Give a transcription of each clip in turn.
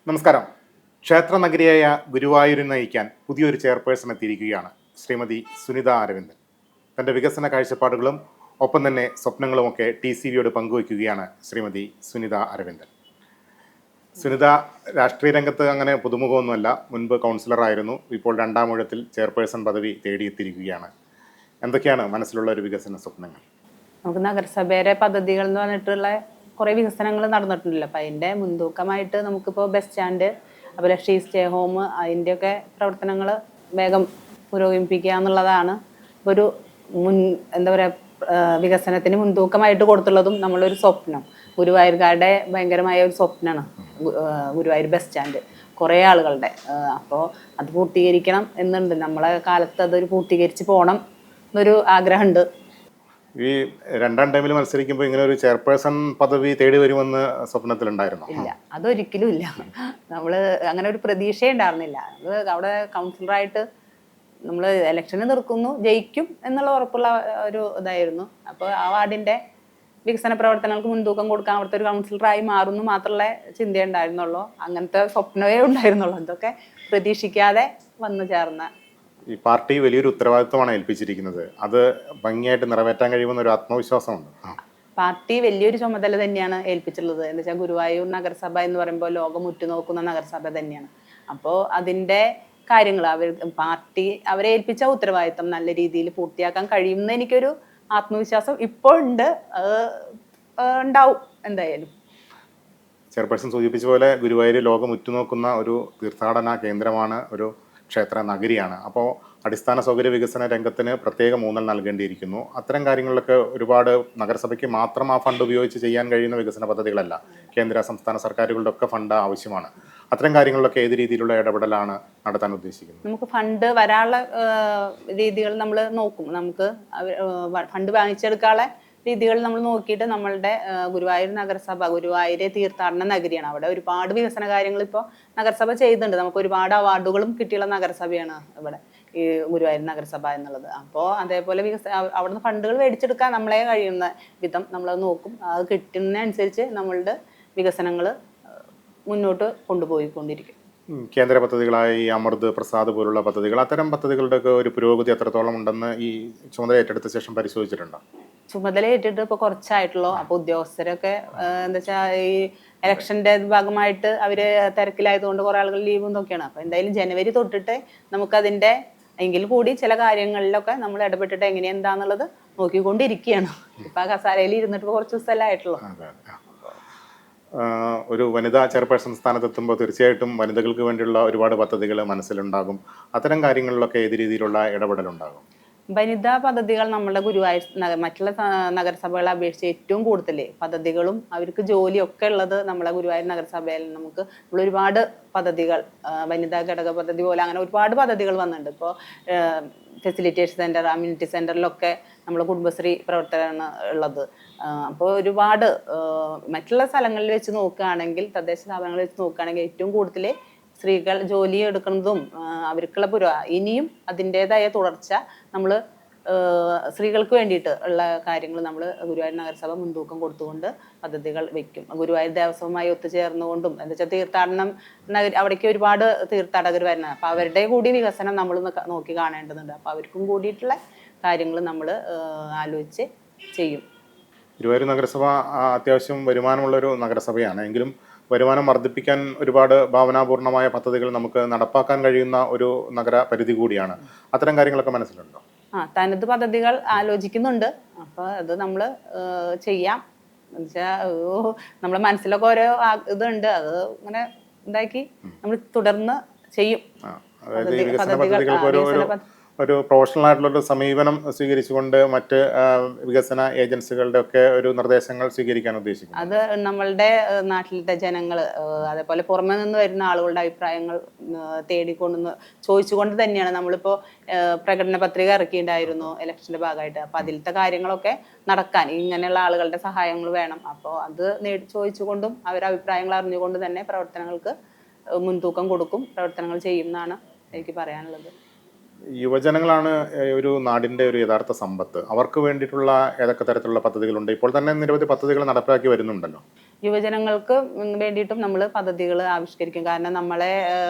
നമസ്കാരം. ക്ഷേത്രനഗരിയായ ഗുരുവായൂരിൽ നയിക്കാൻ പുതിയൊരു ചെയർപേഴ്സൺ എത്തിയിരിക്കുകയാണ് ശ്രീമതി സുനിത അരവിന്ദൻ. തൻ്റെ വികസന കാഴ്ചപ്പാടുകളും ഒപ്പം തന്നെ സ്വപ്നങ്ങളുമൊക്കെ TCVയോട് പങ്കുവയ്ക്കുകയാണ് ശ്രീമതി സുനിത അരവിന്ദൻ. സുനിത രാഷ്ട്രീയ രംഗത്ത് അങ്ങനെ പുതുമുഖമൊന്നുമല്ല. മുൻപ് കൗൺസിലറായിരുന്നു. ഇപ്പോൾ രണ്ടാം ഊഴത്തിൽ ചെയർപേഴ്സൺ പദവി തേടിയെത്തിയിരിക്കുകയാണ്. എന്തൊക്കെയാണ് മനസ്സിലുള്ള ഒരു വികസന സ്വപ്നങ്ങൾ? നമുക്ക് നഗരസഭയുടെ പദ്ധതികൾ എന്ന് പറഞ്ഞിട്ടുള്ള കുറേ വികസനങ്ങൾ നടന്നിട്ടുണ്ടല്ലോ. അപ്പം അതിൻ്റെ മുൻതൂക്കമായിട്ട് നമുക്കിപ്പോൾ ബസ് സ്റ്റാൻഡ്, അതുപോലെ സ്റ്റേ ഹോം, അതിൻ്റെയൊക്കെ പ്രവർത്തനങ്ങൾ വേഗം പുരോഗമിപ്പിക്കുക എന്നുള്ളതാണ് ഒരു എന്താ പറയുക, വികസനത്തിന് മുൻതൂക്കമായിട്ട് കൊടുത്തുള്ളതും നമ്മളൊരു സ്വപ്നം. ഗുരുവായൂർക്കാരുടെ ഭയങ്കരമായ ഒരു സ്വപ്നമാണ് ഗുരുവായൂർ ബസ് സ്റ്റാൻഡ്, കുറേ ആളുകളുടെ. അപ്പോൾ അത് പൂർത്തീകരിക്കണം എന്നുണ്ട്. നമ്മളെ കാലത്ത് അതൊരു പൂർത്തീകരിച്ച് പോകണം എന്നൊരു ആഗ്രഹമുണ്ട്. ഈ രണ്ടാം ടൈമിൽ മത്സരിക്കുമ്പോൾ ഇങ്ങനെ ഒരു ചെയർപേഴ്സൺ പദവി തേടി വരുമെന്ന് സ്വപ്നത്തിലുണ്ടായിരുന്നു? ഇല്ല, അതൊരിക്കലും ഇല്ല. നമ്മൾ അങ്ങനെ ഒരു പ്രതീക്ഷ ഉണ്ടായിരുന്നില്ല. അത് അവിടെ കൗൺസിലറായിട്ട് നമ്മൾ ഇലക്ഷന് നിൽക്കുന്നു, ജയിക്കും എന്നുള്ള ഉറപ്പുള്ള ഒരു ഇതായിരുന്നു. അപ്പോൾ ആ വാർഡിൻ്റെ വികസന പ്രവർത്തനങ്ങൾക്ക് മുൻതൂക്കം കൊടുക്കാൻ അവിടുത്തെ ഒരു കൗൺസിലറായി മാറുന്നു മാത്രമേ ചിന്തയുണ്ടായിരുന്നുള്ളൂ. അങ്ങനത്തെ സ്വപ്നമേ ഉണ്ടായിരുന്നുള്ളൂ. അതൊക്കെ പ്രതീക്ഷിക്കാതെ വന്നു ചേർന്ന ഈ പാർട്ടി വലിയൊരു ഉത്തരവാദിത്വമാണ് ഏൽപ്പിച്ചിരിക്കുന്നത്. അത് ഭംഗിയായിട്ട് നിറവേറ്റാൻ കഴിയുമെന്ന ഒരു ആത്മവിശ്വാസമുണ്ട്. പാർട്ടി വലിയൊരു ചുമതല തന്നെയാണ് ഏൽപ്പിച്ചിട്ടുള്ളത്. എന്ന് വെച്ചാൽ ഗുരുവായൂർ നഗരസഭ എന്ന് പറയുമ്പോൾ ലോകം ഉറ്റുനോക്കുന്ന നഗരസഭ തന്നെയാണ്. അപ്പോൾ അതിൻ്റെ കാര്യങ്ങൾ പാർട്ടി അവരെ ഏൽപ്പിച്ച ഉത്തരവാദിത്വം നല്ല രീതിയിൽ പൂർത്തിയാക്കാൻ കഴിയുമെന്ന് എനിക്കൊരു ആത്മവിശ്വാസം ഇപ്പോൾ ഉണ്ട്. ഉണ്ടാവും എന്തായാലും. ചെയർപേഴ്സൺ സൂചിപ്പിച്ച പോലെ ഗുരുവായൂർ ലോകം ഉറ്റുനോക്കുന്ന ഒരു തീർത്ഥാടന കേന്ദ്രമാണ്, ഒരു ക്ഷേത്ര നഗരിയാണ്. അപ്പോൾ അടിസ്ഥാന സൗകര്യ വികസന രംഗത്തിന് പ്രത്യേക ഊന്നൽ നൽകേണ്ടിയിരിക്കുന്നു. അത്തരം കാര്യങ്ങളിലൊക്കെ ഒരുപാട് നഗരസഭയ്ക്ക് മാത്രം ആ ഫണ്ട് ഉപയോഗിച്ച് ചെയ്യാൻ കഴിയുന്ന വികസന പദ്ധതികളല്ല. കേന്ദ്ര സംസ്ഥാന സർക്കാരുകളുടെ ഒക്കെ ഫണ്ട് ആവശ്യമാണ്. അത്തരം കാര്യങ്ങളിലൊക്കെ ഏത് രീതിയിലുള്ള ഇടപെടലാണ് നടത്താൻ ഉദ്ദേശിക്കുന്നത്? നമുക്ക് ഫണ്ട് വരാനുള്ള രീതികൾ നമ്മൾ നോക്കും. നമുക്ക് ഫണ്ട് വാങ്ങിച്ചെടുക്കാനുള്ള രീതികൾ നമ്മൾ നോക്കിയിട്ട് നമ്മളുടെ ഗുരുവായൂർ നഗരസഭ, ഗുരുവായൂരെ തീർത്ഥാടന നഗരിയാണ്. അവിടെ ഒരുപാട് വികസന കാര്യങ്ങൾ ഇപ്പോൾ നഗരസഭ ചെയ്യുന്നുണ്ട്. നമുക്ക് ഒരുപാട് അവാർഡുകളും കിട്ടിയുള്ള നഗരസഭയാണ് ഇവിടെ ഈ ഗുരുവായൂർ നഗരസഭ എന്നുള്ളത്. അപ്പോൾ അതേപോലെ അവിടുന്ന് ഫണ്ടുകൾ മേടിച്ചെടുക്കാൻ നമ്മളെ കഴിയുന്ന വിധം നമ്മളത് നോക്കും. അത് കിട്ടുന്നതനുസരിച്ച് നമ്മളുടെ വികസനങ്ങൾ മുന്നോട്ട് കൊണ്ടുപോയിക്കൊണ്ടിരിക്കും. കേന്ദ്ര പദ്ധതികളായി അമൃത്, പ്രസാദ് പോലുള്ള പദ്ധതികൾ, അത്തരം പദ്ധതികളുടെയൊക്കെ ഒരു പുരോഗതി എത്രത്തോളം ഉണ്ടെന്ന് ഈ ചുമതല ഏറ്റെടുത്ത ശേഷം പരിശോധിച്ചിട്ടുണ്ടോ? ചുമതല ഏറ്റിട്ട് ഇപ്പോൾ കുറച്ചായിട്ടുള്ളൂ. അപ്പോൾ ഉദ്യോഗസ്ഥരൊക്കെ എന്താ വെച്ചാൽ ഈ ഇലക്ഷൻ്റെ ഭാഗമായിട്ട് അവർ തിരക്കിലായതുകൊണ്ട് കുറേ ആളുകൾ ലീവും നോക്കിയാണ്. അപ്പോൾ എന്തായാലും ജനുവരി തൊട്ടിട്ട് നമുക്കതിൻ്റെ എങ്കിൽ കൂടി ചില കാര്യങ്ങളിലൊക്കെ നമ്മൾ ഇടപെട്ടിട്ട് എന്താണെന്നുള്ളത് നോക്കിക്കൊണ്ടിരിക്കുകയാണ്. ഇപ്പം ആ കസാരയിൽ ഇരുന്നിട്ട് കുറച്ച് ദിവസമല്ലേ ആയിട്ടുള്ളൂ. ഒരു വനിതാ ചെയർപേഴ്സൺ സ്ഥാനത്തെത്തുമ്പോൾ തീർച്ചയായിട്ടും വനിതകൾക്ക് വേണ്ടിയുള്ള ഒരുപാട് പദ്ധതികൾ മനസ്സിലുണ്ടാകും. അത്തരം കാര്യങ്ങളിലൊക്കെ ഏത് രീതിയിലുള്ള ഇടപെടലുണ്ടാകും? വനിതാ പദ്ധതികൾ നമ്മുടെ ഗുരുവായൂർ മറ്റുള്ള നഗരസഭകളെ അപേക്ഷിച്ച് ഏറ്റവും കൂടുതൽ പദ്ധതികളും അവർക്ക് ജോലിയൊക്കെ ഉള്ളത് നമ്മളെ ഗുരുവായൂർ നഗരസഭയിൽ. നമ്മൾ ഒരുപാട് പദ്ധതികൾ, വനിതാ ഘടക പദ്ധതി പോലെ അങ്ങനെ ഒരുപാട് പദ്ധതികൾ വന്നിട്ടുണ്ട്. ഇപ്പോൾ ഫെസിലിറ്റേഷൻ സെൻറ്റർ, കമ്മ്യൂണിറ്റി സെൻറ്ററിലൊക്കെ നമ്മൾ കുടുംബശ്രീ പ്രവർത്തകരാണ് ഉള്ളത്. അപ്പോൾ ഒരുപാട് മറ്റുള്ള സ്ഥലങ്ങളിൽ വെച്ച് നോക്കുകയാണെങ്കിൽ, തദ്ദേശ സ്ഥാപനങ്ങളിൽ വെച്ച് നോക്കുകയാണെങ്കിൽ ഏറ്റവും കൂടുതൽ സ്ത്രീകൾ ജോലി എടുക്കുന്നതും അവർക്കുള്ള ഇനിയും അതിൻ്റെതായ തുടർച്ച നമ്മൾ സ്ത്രീകൾക്ക് വേണ്ടിയിട്ട് ഉള്ള കാര്യങ്ങൾ നമ്മൾ ഗുരുവായൂർ നഗരസഭ മുൻതൂക്കം കൊടുത്തുകൊണ്ട് പദ്ധതികൾ വയ്ക്കും. ഗുരുവായൂർ ദേവസ്വവുമായി ഒത്തുചേർന്നുകൊണ്ടും എന്താ വെച്ചാൽ തീർത്ഥാടനം അവിടേക്ക് ഒരുപാട് തീർത്ഥാടകർ വരുന്നത്. അപ്പോൾ അവരുടെ കൂടി വികസനം നമ്മൾ നോക്കി കാണേണ്ടതുണ്ട്. അപ്പോൾ അവർക്കും കൂടിയിട്ടുള്ള കാര്യങ്ങൾ നമ്മൾ ആലോചിച്ച് ചെയ്യും. ഗുരുവായൂർ നഗരസഭ അത്യാവശ്യം വരുമാനമുള്ളൊരു നഗരസഭയാണ്. എങ്കിലും വരുമാനം വർദ്ധിപ്പിക്കാൻ ഒരുപാട് ഭാവനാപൂർണമായ പദ്ധതികൾ നമുക്ക് നടപ്പാക്കാൻ കഴിയുന്ന ഒരു നഗര പരിധി കൂടിയാണ്. അത്തരം കാര്യങ്ങളൊക്കെ മനസ്സിലുണ്ടോ? തനത് പദ്ധതികൾ ആലോചിക്കുന്നുണ്ട്. അപ്പോൾ അത് നമ്മൾ ചെയ്യാം. എന്നുവെച്ചാൽ നമ്മളെ മനസ്സിലൊക്കെ ഓരോ ഇതുണ്ട്. അത് ഇങ്ങനെ ഉണ്ടാക്കി നമ്മൾ തുടർന്ന് ചെയ്യും. ഒരു പ്രൊഫഷണൽ ആയിട്ടുള്ളൊരു സമീപനം സ്വീകരിച്ചുകൊണ്ട് മറ്റ് വികസന ഏജൻസികളുടെ ഒക്കെ ഒരു നിർദ്ദേശങ്ങൾ സ്വീകരിക്കാൻ ഉദ്ദേശിക്കുന്നു. അത് നമ്മളുടെ നാട്ടിലത്തെ ജനങ്ങൾ, അതേപോലെ പുറമെ നിന്ന് വരുന്ന ആളുകളുടെ അഭിപ്രായങ്ങൾ തേടിക്കൊണ്ടുവന്ന് ചോദിച്ചുകൊണ്ട് തന്നെയാണ് നമ്മളിപ്പോൾ പ്രകടന പത്രിക ഇറക്കിയിട്ടുണ്ടായിരുന്നു ഇലക്ഷൻ്റെ ഭാഗമായിട്ട്. അപ്പോൾ അതിലത്തെ കാര്യങ്ങളൊക്കെ നടക്കാൻ ഇങ്ങനെയുള്ള ആളുകളുടെ സഹായങ്ങൾ വേണം. അപ്പോൾ അത് ചോദിച്ചുകൊണ്ടും അവരുടെ അഭിപ്രായങ്ങൾ അറിഞ്ഞുകൊണ്ട് തന്നെ പ്രവർത്തനങ്ങൾക്ക് മുൻതൂക്കം കൊടുക്കും, പ്രവർത്തനങ്ങൾ ചെയ്യുമെന്നാണ് എനിക്ക് പറയാനുള്ളത്. യുവജനങ്ങളാണ് ഒരു നാടിൻ്റെ ഒരു യഥാർത്ഥ സമ്പത്ത്. അവർക്ക് വേണ്ടിയിട്ടുള്ള ഏതൊക്കെ തരത്തിലുള്ള പദ്ധതികളുണ്ട്? ഇപ്പോൾ തന്നെ നിരവധി പദ്ധതികൾ നടപ്പിലാക്കി വരുന്നുണ്ടല്ലോ. യുവജനങ്ങൾക്ക് വേണ്ടിയിട്ടും നമ്മൾ പദ്ധതികൾ ആവിഷ്കരിക്കും. കാരണം നമ്മളെ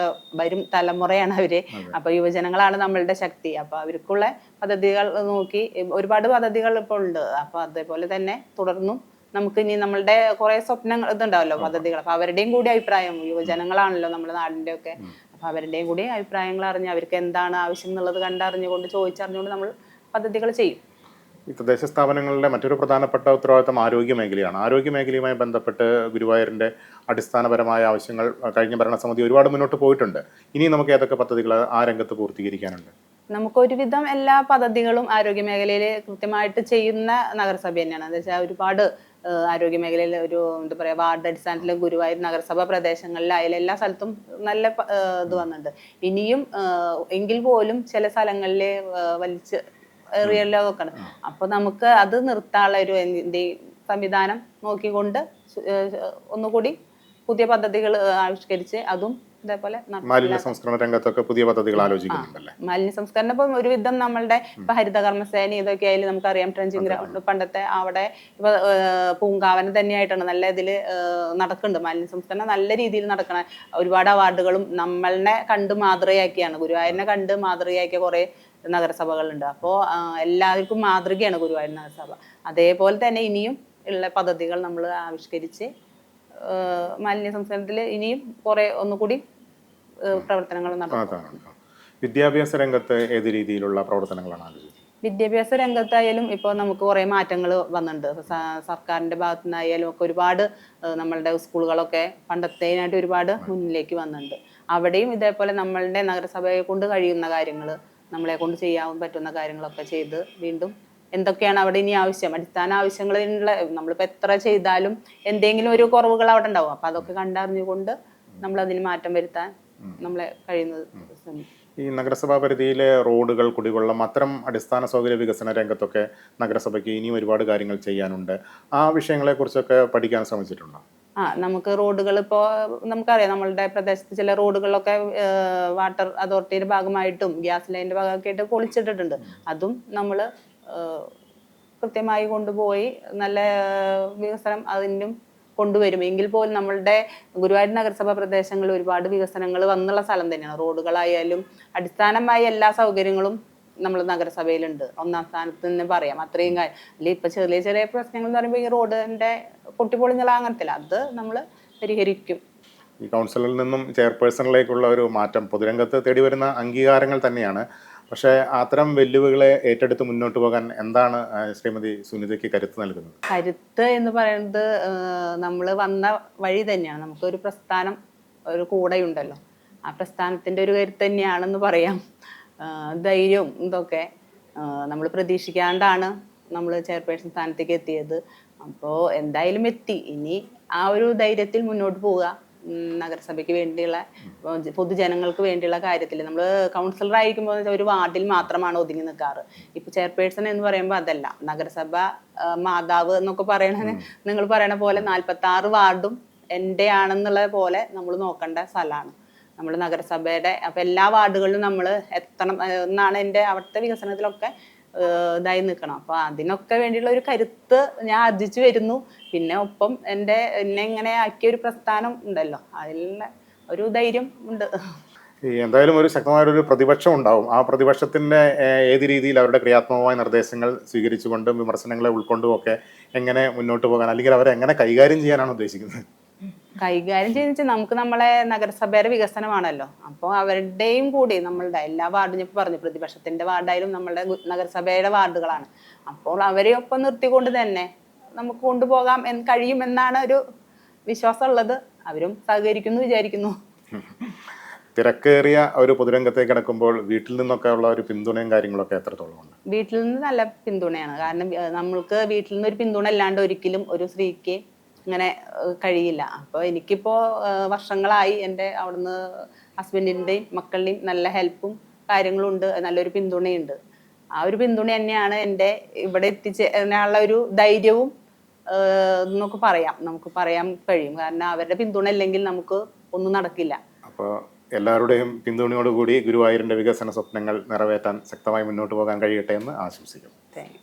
വരും തലമുറയാണ് അവര്. അപ്പൊ യുവജനങ്ങളാണ് നമ്മളുടെ ശക്തി. അപ്പൊ അവർക്കുള്ള പദ്ധതികൾ നോക്കി ഒരുപാട് പദ്ധതികൾ ഇപ്പോൾ ഉണ്ട്. അപ്പൊ അതേപോലെ തന്നെ തുടർന്നും നമുക്ക് ഇനി നമ്മളുടെ കുറെ സ്വപ്നങ്ങൾ ഇതുണ്ടാവല്ലോ, പദ്ധതികൾ. അപ്പൊ അവരുടെയും കൂടി അഭിപ്രായം, യുവജനങ്ങളാണല്ലോ നമ്മുടെ നാടിന്റെ ഒക്കെ, അപ്പൊ അവരുടെയും കൂടി അഭിപ്രായങ്ങൾ അറിഞ്ഞ് അവർക്ക് എന്താണ് ആവശ്യം എന്നുള്ളത് കണ്ടറിഞ്ഞുകൊണ്ട് ചോദിച്ചറിഞ്ഞുകൊണ്ട് നമ്മൾ പദ്ധതികൾ ചെയ്യും. ഈ തദ്ദേശ സ്ഥാപനങ്ങളുടെ മറ്റൊരു പ്രധാനപ്പെട്ട ഉത്തരവാദിത്തം ആരോഗ്യ മേഖലയാണ്. ആരോഗ്യ മേഖലയുമായി ബന്ധപ്പെട്ട് ഗുരുവായൂരിൻ്റെ അടിസ്ഥാനപരമായ ആവശ്യങ്ങൾ കഴിഞ്ഞ ഭരണസമിതി ഒരുപാട് മുന്നോട്ട് പോയിട്ടുണ്ട്. ഇനി നമുക്ക് ഏതൊക്കെ പദ്ധതികൾ ആ രംഗത്ത് പൂർത്തീകരിക്കാനുണ്ട്? നമുക്ക് ഒരുവിധം എല്ലാ പദ്ധതികളും ആരോഗ്യ മേഖലയിൽ കൃത്യമായിട്ട് ചെയ്യുന്ന നഗരസഭ തന്നെയാണ്. എന്താ വെച്ചാൽ ഒരുപാട് ആരോഗ്യ മേഖലയിൽ ഒരു എന്താ പറയുക, വാർഡ് അടിസ്ഥാനത്തിൽ ഗുരുവായൂർ നഗരസഭ പ്രദേശങ്ങളിലായാലും എല്ലാ സ്ഥലത്തും നല്ല ഇത് വന്നിട്ടുണ്ട്. ഇനിയും എങ്കിൽ പോലും ചില സ്ഥലങ്ങളിൽ വലിച്ച് ഏറിയല്ലോ നോക്കണം. അപ്പൊ നമുക്ക് അത് നിർത്താനുള്ള ഒരു സംവിധാനം നോക്കിക്കൊണ്ട് ഒന്നുകൂടി പുതിയ പദ്ധതികൾ ആവിഷ്കരിച്ച് അതും ഇതേപോലെ മാലിന്യ സംസ്കരണ രംഗത്തൊക്കെ പുതിയ പദ്ധതികൾ ആലോചിക്കുന്നുണ്ടല്ലേ? മാലിന്യ സംസ്കരണം ഇപ്പം ഒരുവിധം നമ്മളുടെ ഇപ്പൊ ഹരിതകർമ്മസേന ഇതൊക്കെ ആയാലും നമുക്കറിയാം, ട്രെഞ്ചിങ് ഗ്രൗണ്ട് പണ്ടത്തെ അവിടെ ഇപ്പൊ പൂങ്കാവനം തന്നെയായിട്ടാണ് നല്ല ഇതിൽ നടക്കുന്നുണ്ട്. മാലിന്യ സംസ്കരണം നല്ല രീതിയിൽ നടക്കണ ഒരുപാട് അവാർഡുകളും നമ്മളെ കണ്ട് മാതൃകയാക്കിയാണ്, ഗുരുവായൂരിനെ കണ്ട് മാതൃകയാക്കിയ കുറെ നഗരസഭകളുണ്ട്. അപ്പോൾ എല്ലാവർക്കും മാതൃകയാണ് ഗുരുവായൂർ നഗരസഭ. അതേപോലെ തന്നെ ഇനിയും ഉള്ള പദ്ധതികൾ നമ്മൾ ആവിഷ്കരിച്ച് മാലിന്യ സംസ്കരണത്തിൽ ഇനിയും കുറെ ഒന്നുകൂടി പ്രവർത്തനങ്ങൾ നടത്തും. വിദ്യാഭ്യാസ രംഗത്ത് ഏത് രീതിയിലുള്ള പ്രവർത്തനങ്ങളാണ് ആലോചിക്കുന്നത്? വിദ്യാഭ്യാസ രംഗത്തായാലും ഇപ്പോൾ നമുക്ക് കുറേ മാറ്റങ്ങൾ വന്നിട്ടുണ്ട്. സർക്കാരിൻ്റെ ഭാഗത്തു നിന്നായാലും ഒക്കെ ഒരുപാട് നമ്മളുടെ സ്കൂളുകളൊക്കെ പണ്ടത്തേനായിട്ട് ഒരുപാട് മുന്നിലേക്ക് വന്നിട്ടുണ്ട്. അവിടെയും ഇതേപോലെ നമ്മളുടെ നഗരസഭയെ കൊണ്ട് കഴിയുന്ന കാര്യങ്ങൾ, നമ്മളെ കൊണ്ട് ചെയ്യാൻ പറ്റുന്ന കാര്യങ്ങളൊക്കെ ചെയ്ത് വീണ്ടും എന്തൊക്കെയാണ് അവിടെ ഇനി ആവശ്യം, അടിസ്ഥാന ആവശ്യങ്ങളുള്ള നമ്മളിപ്പോൾ എത്ര ചെയ്താലും എന്തെങ്കിലും ഒരു കുറവുകൾ അവിടെ ഉണ്ടാവും. അപ്പം അതൊക്കെ കണ്ടറിഞ്ഞുകൊണ്ട് നമ്മളതിന് മാറ്റം വരുത്താൻ നമ്മളെ കഴിയുന്നത് ശ്രമിക്കും. ഈ നഗരസഭാ പരിധിയിലെ റോഡുകൾ, കുടിവെള്ളം, അത്തരം അടിസ്ഥാന സൗകര്യ വികസന രംഗത്തൊക്കെ നഗരസഭയ്ക്ക് ഇനിയും ഒരുപാട് കാര്യങ്ങൾ ചെയ്യാനുണ്ട്. ആ വിഷയങ്ങളെക്കുറിച്ചൊക്കെ പഠിക്കാൻ ശ്രമിച്ചിട്ടുണ്ടോ? നമുക്ക് റോഡുകൾ ഇപ്പോൾ നമുക്കറിയാം, നമ്മളുടെ പ്രദേശത്ത് ചില റോഡുകളിലൊക്കെ വാട്ടർ അതോറിറ്റിയുടെ ഭാഗമായിട്ടും ഗ്യാസ് ലൈനിൻ്റെ ഭാഗമൊക്കെ ആയിട്ട് പൊളിച്ചിട്ടിട്ടുണ്ട്. അതും നമ്മൾ കൃത്യമായി കൊണ്ടുപോയി നല്ല വികസനം അതിനും കൊണ്ടുവരും. എങ്കിൽ പോലും നമ്മളുടെ ഗുരുവായൂർ നഗരസഭ പ്രദേശങ്ങളിൽ ഒരുപാട് വികസനങ്ങൾ വന്നുള്ള സ്ഥലം തന്നെയാണ്. റോഡുകളായാലും അടിസ്ഥാനമായ എല്ലാ സൗകര്യങ്ങളും നമ്മൾ നഗരസഭയിലുണ്ട്. ഒന്നാം സ്ഥാനത്ത് തന്നെ പറയാം. അത്രയും കാര്യം അല്ലെങ്കിൽ ഇപ്പം ചെറിയ ചെറിയ പ്രശ്നങ്ങൾ എന്ന് പറയുമ്പോൾ ഈ റോഡിൻ്റെ പൊട്ടിപ്പൊളിഞ്ഞ അങ്ങനത്തില്ല, അത് നമ്മൾ പരിഹരിക്കും. ഈ കൗൺസിലിൽ നിന്നും ചെയർപേഴ്സണിലേക്കുള്ള ഒരു മാറ്റം പൊതുരംഗത്ത് തേടി വരുന്ന അംഗീകാരങ്ങൾ തന്നെയാണ്. പക്ഷേ അത്തരം വെല്ലുവിളികളെ ഏറ്റെടുത്ത് മുന്നോട്ട് പോകാൻ എന്താണ് ശ്രീമതി സുനിതയ്ക്ക് കരുത്ത് നൽകുന്നത്? കരുത്ത് എന്ന് പറയുന്നത് നമ്മൾ വന്ന വഴി തന്നെയാണ്. നമുക്കൊരു പ്രസ്ഥാനം ഒരു കൂടെയുണ്ടല്ലോ, ആ പ്രസ്ഥാനത്തിൻ്റെ ഒരു കരുത്ത് തന്നെയാണെന്ന് പറയാം. ധൈര്യവും ഇതൊക്കെ നമ്മൾ പ്രതീക്ഷിക്കാണ്ടാണ് നമ്മൾ ചെയർപേഴ്സൺ സ്ഥാനത്തേക്ക് എത്തിയത്. അപ്പോൾ എന്തായാലും എത്തി. ഇനി ആ ഒരു ധൈര്യത്തിൽ മുന്നോട്ട് പോവുക. നഗരസഭയ്ക്ക് വേണ്ടിയുള്ള പൊതുജനങ്ങൾക്ക് വേണ്ടിയുള്ള കാര്യത്തിൽ നമ്മൾ കൗൺസിലർ ആയിരിക്കുമ്പോൾ ഒരു വാർഡിൽ മാത്രമാണ് ഒതുങ്ങി നിൽക്കാറ്. ഇപ്പൊ ചെയർപേഴ്സൺ എന്ന് പറയുമ്പോൾ അതല്ല, നഗരസഭ മാതാവ് എന്നൊക്കെ പറയണ നിങ്ങൾ പറയണ പോലെ 46 വാർഡും എൻ്റെ ആണെന്നുള്ള പോലെ നമ്മൾ നോക്കേണ്ട സ്ഥലമാണ് നമ്മൾ നഗരസഭയുടെ. അപ്പൊ എല്ലാ വാർഡുകളിലും നമ്മൾ എത്തണം എന്നാണ് എൻ്റെ അവിടുത്തെ വികസനത്തിലൊക്കെ ഇതായി നിൽക്കണം. അപ്പൊ അതിനൊക്കെ വേണ്ടിയുള്ള ഒരു കരുത്ത് ഞാൻ ആർജിച്ചു വരുന്നു. പിന്നെ ഒപ്പം എന്നെ ഇങ്ങനെ ആക്കിയ ഒരു പ്രസ്ഥാനം ഉണ്ടല്ലോ, അതിലുള്ള ഒരു ധൈര്യം ഉണ്ട്. എന്തായാലും ഒരു ശക്തമായൊരു പ്രതിപക്ഷം ഉണ്ടാവും. ആ പ്രതിപക്ഷത്തിൻ്റെ ഏത് രീതിയിൽ അവരുടെ ക്രിയാത്മകമായ നിർദ്ദേശങ്ങൾ സ്വീകരിച്ചുകൊണ്ടും വിമർശനങ്ങളെ ഉൾക്കൊണ്ടും ഒക്കെ എങ്ങനെ മുന്നോട്ട് പോകാൻ, അല്ലെങ്കിൽ അവരെ എങ്ങനെ കൈകാര്യം ചെയ്യാനാണ് ഉദ്ദേശിക്കുന്നത്? കൈകാര്യം ചെയ്യുന്ന നമുക്ക് നമ്മളെ നഗരസഭയുടെ വികസനമാണല്ലോ. അപ്പോൾ അവരുടെയും കൂടി നമ്മളുടെ എല്ലാ വാർഡും ഞാൻ പറഞ്ഞു, പ്രതിപക്ഷത്തിന്റെ വാർഡായാലും നമ്മളുടെ നഗരസഭയുടെ വാർഡുകളാണ്. അപ്പോൾ അവരെ ഒപ്പം നിർത്തിക്കൊണ്ട് തന്നെ നമുക്ക് കൊണ്ടുപോകാൻ കഴിയുമെന്നാണ് ഒരു വിശ്വാസം ഉള്ളത്. അവരും സഹകരിക്കുന്നു വിചാരിക്കുന്നു. തിരക്കേറിയ ഒരു പൊതുരംഗത്തേക്ക് കിടക്കുമ്പോൾ വീട്ടിൽ നിന്നൊക്കെ ഉള്ള ഒരു പിന്തുണയും കാര്യങ്ങളൊക്കെ എത്രത്തോളം ഉണ്ട്? വീട്ടിൽ നിന്ന് നല്ല പിന്തുണയാണ്. കാരണം നമ്മൾക്ക് വീട്ടിൽ നിന്ന് ഒരു പിന്തുണ ഇല്ലാണ്ട് ഒരിക്കലും ഒരു സ്ത്രീക്ക് ഇങ്ങനെ കഴിയില്ല. അപ്പോൾ എനിക്കിപ്പോൾ വർഷങ്ങളായി എൻ്റെ അവിടുന്ന് ഹസ്ബൻഡിൻ്റെയും മക്കളുടെയും നല്ല ഹെൽപ്പും കാര്യങ്ങളും ഉണ്ട്, നല്ലൊരു പിന്തുണയുണ്ട്. ആ ഒരു പിന്തുണ തന്നെയാണ് എൻ്റെ ഇവിടെ എത്തിച്ചേരാനുള്ള ഒരു ധൈര്യവും നമുക്ക് പറയാൻ കഴിയും. കാരണം അവരുടെ പിന്തുണ ഇല്ലെങ്കിൽ നമുക്ക് ഒന്നും നടക്കില്ല. അപ്പോൾ എല്ലാവരുടെയും പിന്തുണയോടുകൂടി ഗുരുവായൂരിൻ്റെ വികസന സ്വപ്നങ്ങൾ നിറവേറ്റാൻ ശക്തമായി മുന്നോട്ട് പോകാൻ കഴിയട്ടെ എന്ന് ആശംസിക്കുന്നു. Thank you.